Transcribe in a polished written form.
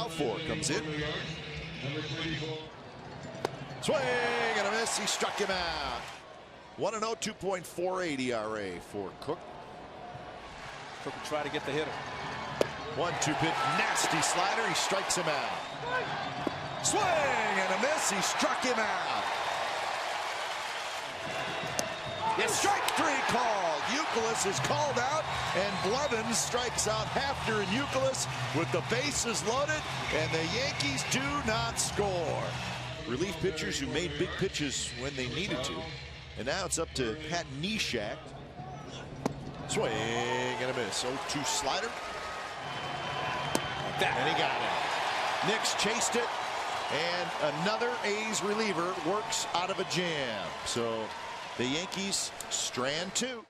Balfour comes in. Swing and a miss. He struck him out. 1-0, 2.48 ERA for Cook. Cook will try to get the hitter. 1-2 pitch, nasty slider. He strikes him out. Swing and a miss. He struck him out. Yes, strike three called. Youkilis is called out, and Blevins strikes out Hafner and Youkilis with the bases loaded, and the Yankees do not score. Relief pitchers who made big pitches when they needed to, and now it's up to Pat Neshek. Swing and a miss. 0-2 slider. And he got it. Nix chased it, and another A's reliever works out of a jam. So the Yankees strand 2.